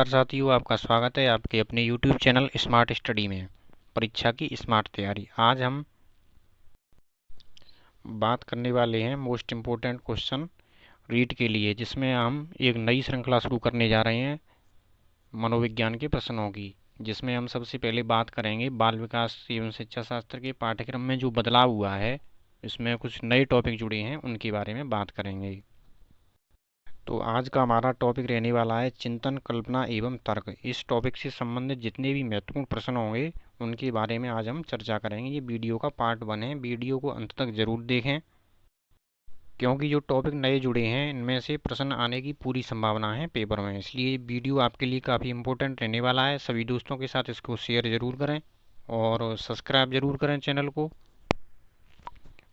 नमस्कार साथियों, आपका स्वागत है आपके अपने YouTube चैनल स्मार्ट स्टडी में। परीक्षा की स्मार्ट तैयारी। आज हम बात करने वाले हैं मोस्ट इम्पोर्टेंट क्वेश्चन रीड के लिए, जिसमें हम एक नई श्रृंखला शुरू करने जा रहे हैं मनोविज्ञान के प्रश्नों की, जिसमें हम सबसे पहले बात करेंगे बाल विकास एवं शिक्षा शास्त्र के पाठ्यक्रम में जो बदलाव हुआ है, इसमें कुछ नए टॉपिक जुड़े हैं, उनके बारे में बात करेंगे। तो आज का हमारा टॉपिक रहने वाला है चिंतन, कल्पना एवं तर्क। इस टॉपिक से संबंधित जितने भी महत्वपूर्ण प्रश्न होंगे उनके बारे में आज हम चर्चा करेंगे। ये वीडियो का पार्ट 1 है, वीडियो को अंत तक जरूर देखें, क्योंकि जो टॉपिक नए जुड़े हैं इनमें से प्रश्न आने की पूरी संभावना है पेपर में, इसलिए वीडियो आपके लिए काफ़ी इंपॉर्टेंट रहने वाला है। सभी दोस्तों के साथ इसको शेयर ज़रूर करें और सब्सक्राइब ज़रूर करें चैनल को,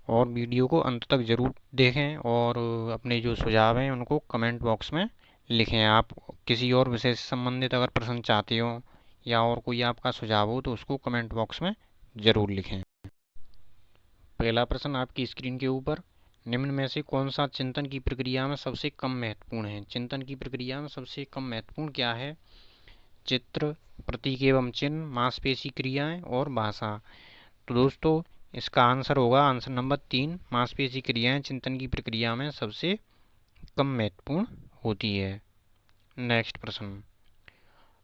और वीडियो को अंत तक ज़रूर देखें और अपने जो सुझाव हैं उनको कमेंट बॉक्स में लिखें। आप किसी और विषय से संबंधित अगर प्रश्न चाहते हो या और कोई आपका सुझाव हो तो उसको कमेंट बॉक्स में ज़रूर लिखें। पहला प्रश्न आपकी स्क्रीन के ऊपर, निम्न में से कौन सा चिंतन की प्रक्रिया में सबसे कम महत्वपूर्ण है? चिंतन की प्रक्रिया में सबसे कम महत्वपूर्ण क्या है? चित्र, प्रतीक एवं चिन्ह, मांसपेशी क्रियाएं और भाषा। तो दोस्तों इसका आंसर होगा आंसर नंबर 3, मांसपेशी क्रियाएं चिंतन की प्रक्रिया में सबसे कम महत्वपूर्ण होती है। नेक्स्ट प्रश्न,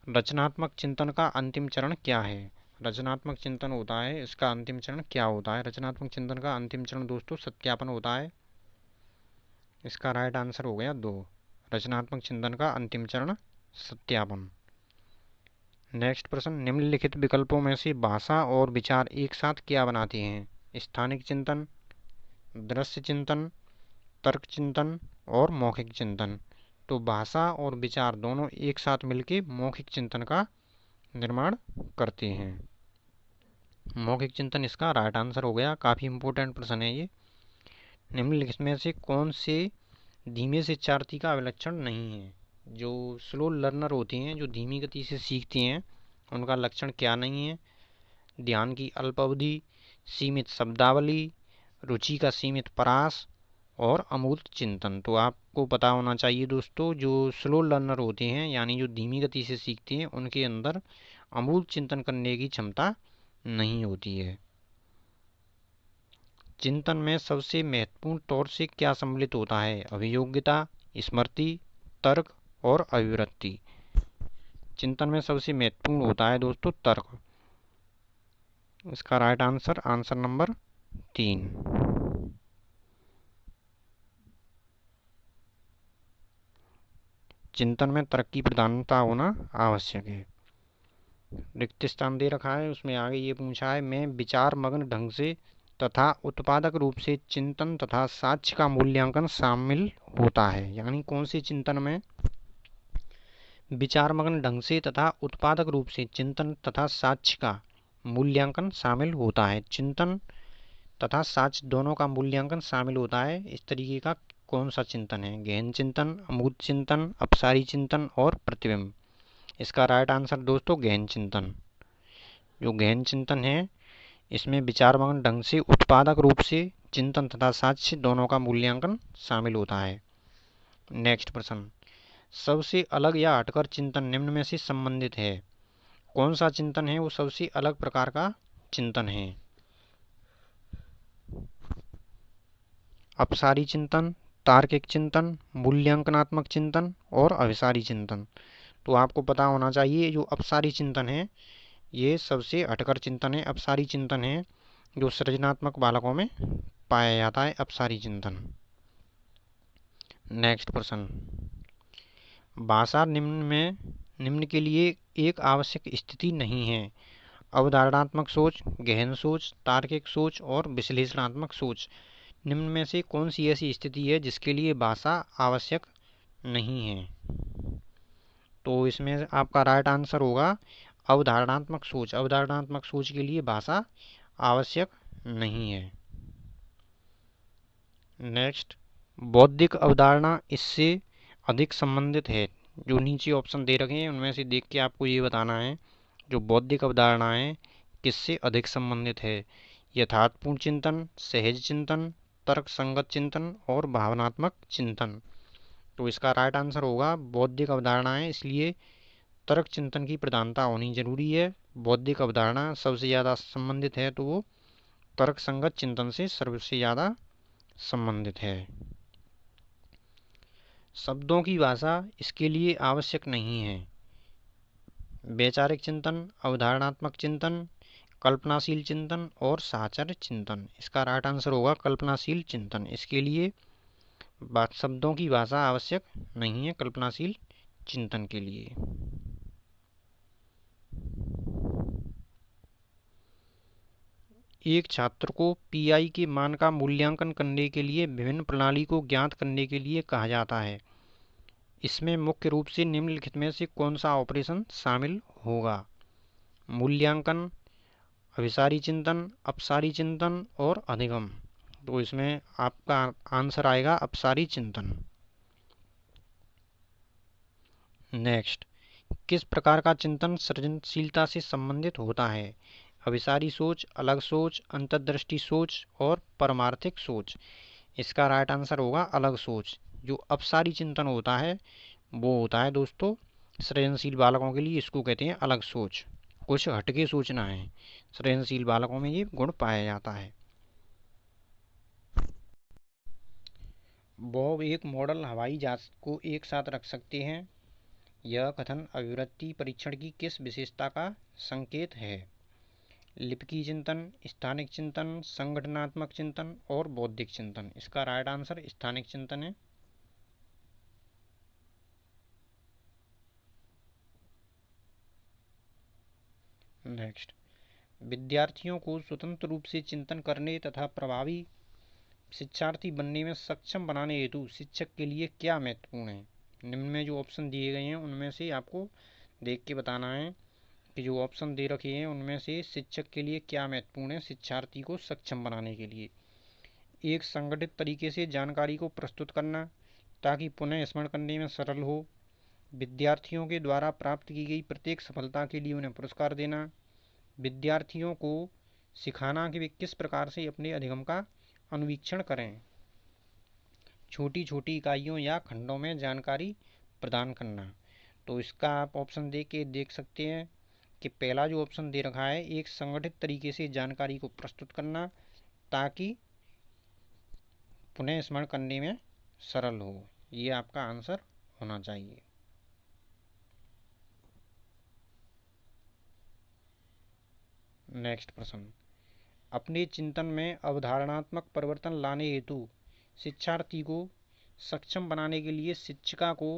रचनात्मक चिंतन का अंतिम चरण क्या है? रचनात्मक चिंतन होता है, इसका अंतिम चरण क्या होता है? रचनात्मक चिंतन का अंतिम चरण दोस्तों सत्यापन होता है। इसका राइट आंसर हो गया 2, रचनात्मक चिंतन का अंतिम चरण सत्यापन। नेक्स्ट प्रश्न, निम्नलिखित विकल्पों में से भाषा और विचार एक साथ क्या बनाते हैं? स्थानिक चिंतन, दृश्य चिंतन, तर्क चिंतन और मौखिक चिंतन। तो भाषा और विचार दोनों एक साथ मिलकर मौखिक चिंतन का निर्माण करते हैं। मौखिक चिंतन इसका राइट आंसर हो गया। काफ़ी इंपॉर्टेंट प्रश्न है ये। निम्नलिखित में से कौन से धीमे शिक्षार्थी का अभिलक्षण नहीं है? जो स्लो लर्नर होते हैं, जो धीमी गति से सीखते हैं, उनका लक्षण क्या नहीं है? ध्यान की अल्पावधि, सीमित शब्दावली, रुचि का सीमित परास और अमूर्त चिंतन। तो आपको पता होना चाहिए दोस्तों, जो स्लो लर्नर होते हैं यानी जो धीमी गति से सीखते हैं, उनके अंदर अमूर्त चिंतन करने की क्षमता नहीं होती है। चिंतन में सबसे महत्वपूर्ण तौर से क्या सम्मिलित होता है? अभियोग्यता, स्मृति, तर्क और अभिवृत्ति। चिंतन में सबसे महत्वपूर्ण होता है दोस्तों तर्क। इसका राइट आंसर आंसर नंबर 3। चिंतन में तर्क की प्रधानता होना आवश्यक है। रिक्त स्थान दे रखा है, उसमें आगे ये पूछा है, मैं विचार मग्न ढंग से तथा उत्पादक रूप से चिंतन तथा साक्ष्य का मूल्यांकन शामिल होता है। यानी कौन से चिंतन में विचारमग्न ढंग से तथा उत्पादक रूप से चिंतन तथा साक्ष्य का मूल्यांकन शामिल होता है। चिंतन तथा साक्ष्य दोनों का मूल्यांकन शामिल होता है। इस तरीके का कौन सा चिंतन है? गहन चिंतन, अमूर्त चिंतन, अपसारी चिंतन और प्रतिबिंब। इसका राइट आंसर दोस्तों गहन चिंतन। जो गहन चिंतन है इसमें विचारमग्न ढंग से उत्पादक रूप से चिंतन तथा साक्ष्य दोनों का मूल्यांकन शामिल होता है। नेक्स्ट प्रश्न, सबसे अलग या हटकर चिंतन निम्न में से संबंधित है? कौन सा चिंतन है वो सबसे अलग प्रकार का चिंतन है? अपसारी चिंतन, तार्किक चिंतन, मूल्यांकनात्मक चिंतन और अभिसारी चिंतन। तो आपको पता होना चाहिए जो अपसारी चिंतन है ये सबसे हटकर चिंतन है। अपसारी चिंतन है जो सृजनात्मक बालकों में पाया जाता है, अपसारी चिंतन। नेक्स्ट प्रश्न, भाषा निम्न के लिए एक आवश्यक स्थिति नहीं है? अवधारणात्मक सोच, गहन सोच, तार्किक सोच और विश्लेषणात्मक सोच। निम्न में से कौन सी ऐसी स्थिति है जिसके लिए भाषा आवश्यक नहीं है? तो इसमें आपका राइट आंसर होगा अवधारणात्मक सोच। अवधारणात्मक सोच के लिए भाषा आवश्यक नहीं है। नेक्स्ट, बौद्धिक अवधारणा इससे अधिक संबंधित है। जो नीचे ऑप्शन दे रखे हैं उनमें से देख के आपको ये बताना है जो बौद्धिक अवधारणा है किससे अधिक संबंधित है। यथार्थपूर्ण चिंतन, सहज चिंतन, तर्क संगत चिंतन और भावनात्मक चिंतन। तो इसका राइट आंसर होगा बौद्धिक अवधारणा है, इसलिए तर्क चिंतन की प्रधानता होनी जरूरी है। बौद्धिक अवधारणा सबसे ज़्यादा संबंधित है तो वो तर्क संगत चिंतन से सबसे ज़्यादा संबंधित है। शब्दों की भाषा इसके लिए आवश्यक नहीं है। वैचारिक चिंतन, अवधारणात्मक चिंतन, कल्पनाशील चिंतन और साहचर्य चिंतन। इसका राइट आंसर होगा कल्पनाशील चिंतन। इसके लिए शब्दों की भाषा आवश्यक नहीं है कल्पनाशील चिंतन के लिए। एक छात्र को पीआई के मान का मूल्यांकन करने के लिए विभिन्न प्रणाली को ज्ञात करने के लिए कहा जाता है। इसमें मुख्य रूप से निम्नलिखित में से कौन सा ऑपरेशन शामिल होगा? मूल्यांकन, अभिसारी चिंतन, अपसारी चिंतन और अधिगम। तो इसमें आपका आंसर आएगा अपसारी चिंतन। नेक्स्ट, किस प्रकार का चिंतन सृजनशीलता से संबंधित होता है? अभिसारी सोच, अलग सोच, अंतर्दृष्टि सोच और परमार्थिक सोच। इसका राइट आंसर होगा अलग सोच। जो अपसारी चिंतन होता है वो होता है दोस्तों सृजनशील बालकों के लिए, इसको कहते हैं अलग सोच। कुछ हटके सोचना है, सृजनशील बालकों में ये गुण पाया जाता है। बॉब एक मॉडल हवाई जहाज को एक साथ रख सकते हैं। यह कथन अभिवृत्ति परीक्षण की किस विशेषता का संकेत है? लिपिकी चिंतन, स्थानिक चिंतन, संगठनात्मक चिंतन और बौद्धिक चिंतन। इसका राइट आंसर स्थानिक चिंतन है। नेक्स्ट, विद्यार्थियों को स्वतंत्र रूप से चिंतन करने तथा प्रभावी शिक्षार्थी बनने में सक्षम बनाने हेतु शिक्षक के लिए क्या महत्वपूर्ण है? निम्न में जो ऑप्शन दिए गए हैं उनमें से आपको देख के बताना है कि जो ऑप्शन दे रखे हैं उनमें से शिक्षक के लिए क्या महत्वपूर्ण है शिक्षार्थी को सक्षम बनाने के लिए। एक संगठित तरीके से जानकारी को प्रस्तुत करना ताकि पुनः स्मरण करने में सरल हो। विद्यार्थियों के द्वारा प्राप्त की गई प्रत्येक सफलता के लिए उन्हें पुरस्कार देना। विद्यार्थियों को सिखाना कि वे किस प्रकार से अपने अधिगम का अनुवीक्षण करें। छोटी छोटी इकाइयों या खंडों में जानकारी प्रदान करना। तो इसका आप ऑप्शन दे के देख सकते हैं कि पहला जो ऑप्शन दे रखा है एक संगठित तरीके से जानकारी को प्रस्तुत करना ताकि पुनः स्मरण करने में सरल हो, ये आपका आंसर होना चाहिए। नेक्स्ट प्रश्न, अपने चिंतन में अवधारणात्मक परिवर्तन लाने हेतु शिक्षार्थी को सक्षम बनाने के लिए शिक्षिका को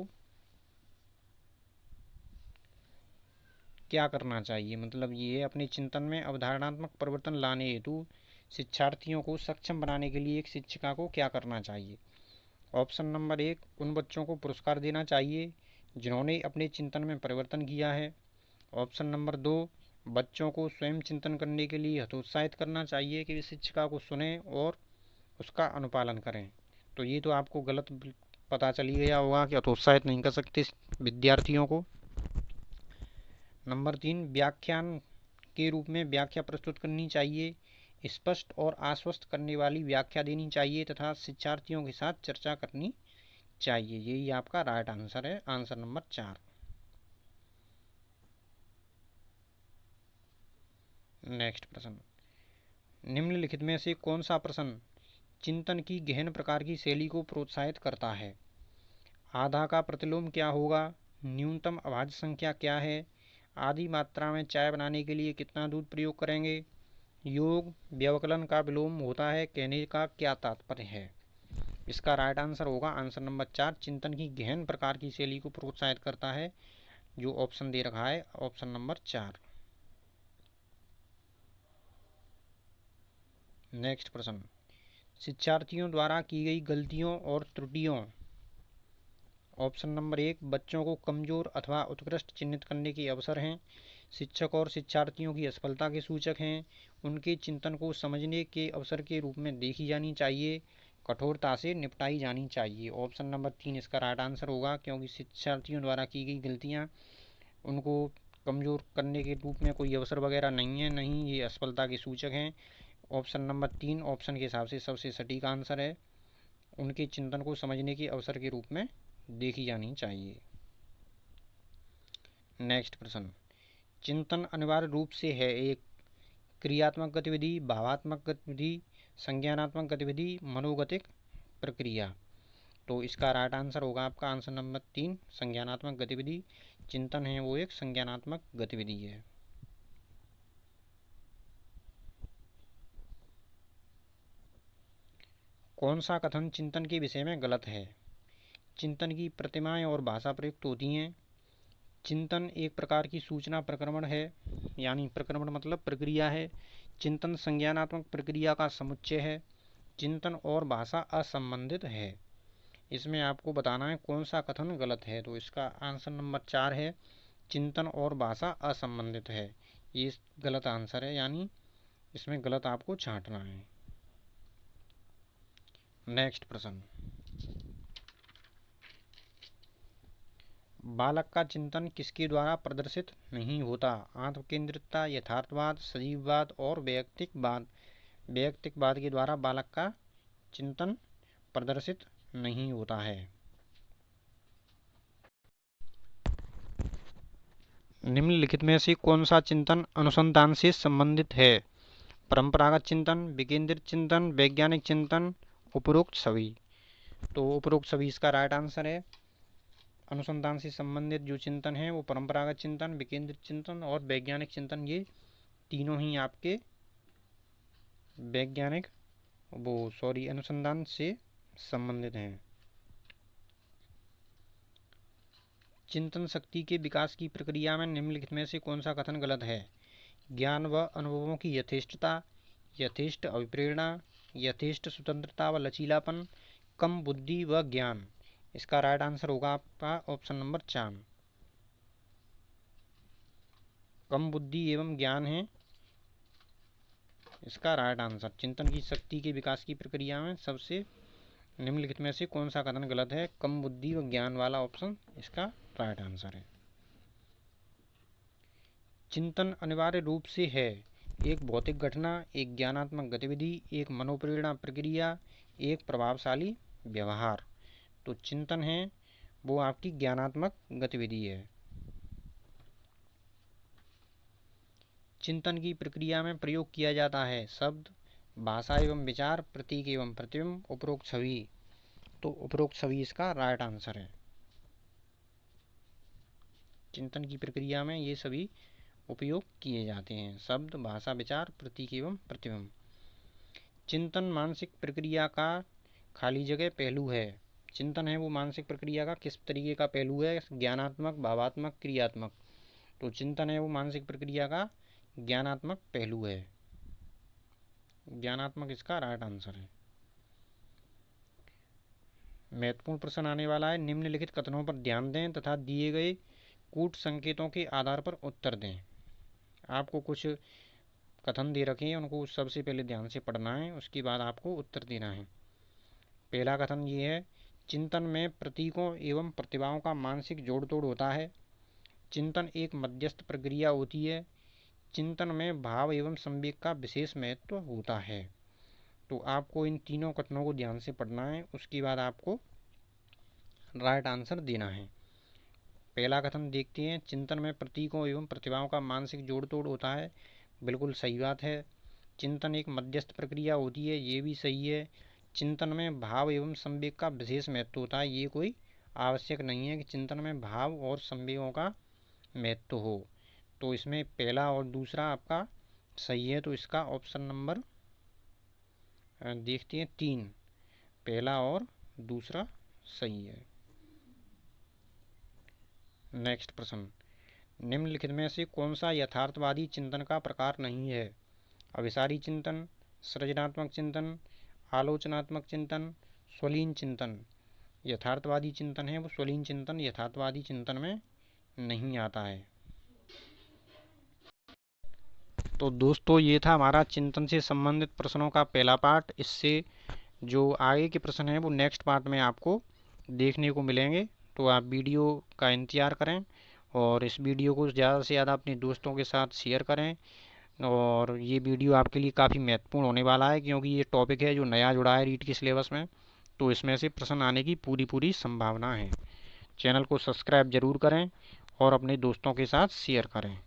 क्या करना चाहिए? मतलब ये अपने चिंतन में अवधारणात्मक परिवर्तन लाने हेतु शिक्षार्थियों को सक्षम बनाने के लिए एक शिक्षिका को क्या करना चाहिए? ऑप्शन नंबर 1, उन बच्चों को पुरस्कार देना चाहिए जिन्होंने अपने चिंतन में परिवर्तन किया है। ऑप्शन नंबर 2, बच्चों को स्वयं चिंतन करने के लिए हतोत्साहित करना चाहिए कि वे शिक्षिका को सुने और उसका अनुपालन करें। तो ये तो आपको गलत पता चल ही गया होगा कि हतोत्साहित नहीं कर सकते विद्यार्थियों को। नंबर 3, व्याख्यान के रूप में व्याख्या प्रस्तुत करनी चाहिए, स्पष्ट और आश्वस्त करने वाली व्याख्या देनी चाहिए तथा शिक्षार्थियों के साथ चर्चा करनी चाहिए। यही आपका राइट आंसर है, आंसर नंबर 4। नेक्स्ट प्रश्न, निम्नलिखित में से कौन सा प्रश्न चिंतन की गहन प्रकार की शैली को प्रोत्साहित करता है? आधा का प्रतिलोम क्या होगा? न्यूनतम अभाज्य संख्या क्या है? आधी मात्रा में चाय बनाने के लिए कितना दूध प्रयोग करेंगे? योग व्यवकलन का विलोम होता है कहने का क्या तात्पर्य है? इसका राइट आंसर होगा आंसर नंबर 4, चिंतन की गहन प्रकार की शैली को प्रोत्साहित करता है, जो ऑप्शन दे रखा है ऑप्शन नंबर 4। नेक्स्ट प्रश्न, शिक्षार्थियों द्वारा की गई गलतियों और त्रुटियों। ऑप्शन नंबर 1, बच्चों को कमजोर अथवा उत्कृष्ट चिन्हित करने के अवसर हैं। शिक्षक और शिक्षार्थियों की असफलता के सूचक हैं। उनके चिंतन को समझने के अवसर के रूप में देखी जानी चाहिए। कठोरता से निपटाई जानी चाहिए। ऑप्शन नंबर 3 इसका राइट आंसर होगा, क्योंकि शिक्षार्थियों द्वारा की गई गलतियाँ उनको कमज़ोर करने के रूप में कोई अवसर वगैरह नहीं है, नहीं ये असफलता के सूचक हैं। ऑप्शन नंबर 3 ऑप्शन के हिसाब से सबसे सटीक आंसर है। उनके चिंतन को समझने के अवसर के रूप में देखी जानी चाहिए। नेक्स्ट प्रश्न, चिंतन अनिवार्य रूप से है एक क्रियात्मक गतिविधि, भावात्मक गतिविधि, संज्ञानात्मक गतिविधि, मनोगतिक प्रक्रिया। तो इसका राइट आंसर होगा आपका आंसर नंबर 3, संज्ञानात्मक गतिविधि। चिंतन है वो एक संज्ञानात्मक गतिविधि है। कौन सा कथन चिंतन के विषय में गलत है? चिंतन की प्रतिमाएं और भाषा प्रयुक्त होती हैं। चिंतन एक प्रकार की सूचना प्रक्रमण है, यानी प्रक्रमण मतलब प्रक्रिया है। चिंतन संज्ञानात्मक प्रक्रिया का समुच्चय है। चिंतन और भाषा असंबंधित है। इसमें आपको बताना है कौन सा कथन गलत है। तो इसका आंसर नंबर 4 है, चिंतन और भाषा असंबंधित है। ये गलत आंसर है, यानी इसमें गलत आपको छांटना है। नेक्स्ट प्रश्न, बालक का चिंतन किसके द्वारा प्रदर्शित नहीं होता? आत्मकेंद्रितता, यथार्थवाद, सजीववाद और वैयक्तिकवाद। वैयक्तिकवाद के द्वारा बालक का चिंतन प्रदर्शित नहीं होता है। निम्नलिखित में से कौन सा चिंतन अनुसंधान से संबंधित है? परंपरागत चिंतन, विकेंद्रित चिंतन, वैज्ञानिक चिंतन, उपरोक्त सभी। तो उपरोक्त सभी इसका राइट आंसर है। अनुसंधान से संबंधित जो चिंतन है वो परंपरागत चिंतन, विकेंद्रित चिंतन और वैज्ञानिक चिंतन, ये तीनों ही आपके अनुसंधान से संबंधित हैं। चिंतन शक्ति के विकास की प्रक्रिया में निम्नलिखित में से कौन सा कथन गलत है? ज्ञान व अनुभवों की यथेष्टता, यथेष्ट अभिप्रेरणा, यथेष्ट स्वतंत्रता व लचीलापन, कम बुद्धि व ज्ञान। इसका राइट आंसर होगा आपका ऑप्शन नंबर 4, कम बुद्धि एवं ज्ञान है इसका राइट आंसर। चिंतन की शक्ति के विकास की प्रक्रिया में सबसे निम्नलिखित में से कौन सा कथन गलत है? कम बुद्धि व ज्ञान वाला ऑप्शन इसका राइट आंसर है। चिंतन अनिवार्य रूप से है एक भौतिक घटना, एक ज्ञानात्मक गतिविधि, एक मनोप्रेरणा प्रक्रिया, एक प्रभावशाली व्यवहार। तो चिंतन है वो आपकी ज्ञानात्मक गतिविधि है। चिंतन की प्रक्रिया में प्रयोग किया जाता है शब्द, भाषा एवं विचार, प्रतीक एवं प्रतिबिंब, उपरोक्त सभी। तो उपरोक्त सभी इसका राइट आंसर है। चिंतन की प्रक्रिया में ये सभी उपयोग किए जाते हैं, शब्द, भाषा, विचार, प्रतीक एवं प्रतिबिंब। चिंतन मानसिक प्रक्रिया का खाली जगह पहलू है। चिंतन है वो मानसिक प्रक्रिया का किस तरीके का पहलू है? ज्ञानात्मक, भावात्मक, क्रियात्मक। तो चिंतन है वो मानसिक प्रक्रिया का ज्ञानात्मक पहलू है। ज्ञानात्मक इसका राइट आंसर है। महत्वपूर्ण प्रश्न आने वाला है, निम्नलिखित कथनों पर ध्यान दें तथा दिए गए कूट संकेतों के आधार पर उत्तर दें। आपको कुछ कथन दे रखे हैं, उनको सबसे पहले ध्यान से पढ़ना है, उसके बाद आपको उत्तर देना है। पहला कथन ये है, चिंतन में प्रतीकों एवं प्रतिभाओं का मानसिक जोड़ तोड़ होता है। चिंतन एक मध्यस्थ प्रक्रिया होती है। चिंतन में भाव एवं संवेग का विशेष महत्व होता है। तो आपको इन तीनों कथनों को ध्यान से पढ़ना है, उसके बाद आपको राइट आंसर देना है। पहला कथन देखते हैं, चिंतन में प्रतीकों एवं प्रतिभाओं का मानसिक जोड़ तोड़ होता है। बिल्कुल सही बात है। चिंतन एक मध्यस्थ प्रक्रिया होती है, ये भी सही है। चिंतन में भाव एवं संवेग का विशेष महत्व होता है, ये कोई आवश्यक नहीं है कि चिंतन में भाव और संवेगों का महत्व हो। तो इसमें पहला और दूसरा आपका सही है। तो इसका ऑप्शन नंबर देखते हैं 3, पहला और दूसरा सही है। नेक्स्ट प्रश्न, निम्नलिखित में से कौन सा यथार्थवादी चिंतन का प्रकार नहीं है? अभिसारी चिंतन, सृजनात्मक चिंतन, आलोचनात्मक चिंतन, स्वलीन चिंतन। यथार्थवादी चिंतन है वो स्वलीन चिंतन यथार्थवादी चिंतन में नहीं आता है। तो दोस्तों ये था हमारा चिंतन से संबंधित प्रश्नों का पहला पार्ट। इससे जो आगे के प्रश्न हैं वो नेक्स्ट पार्ट में आपको देखने को मिलेंगे। तो आप वीडियो का इंतज़ार करें और इस वीडियो को ज़्यादा से ज़्यादा अपने दोस्तों के साथ शेयर करें। और ये वीडियो आपके लिए काफ़ी महत्वपूर्ण होने वाला है, क्योंकि ये टॉपिक है जो नया जुड़ा है रीट के सिलेबस में। तो इसमें से प्रश्न आने की पूरी संभावना है। चैनल को सब्सक्राइब जरूर करें और अपने दोस्तों के साथ शेयर करें।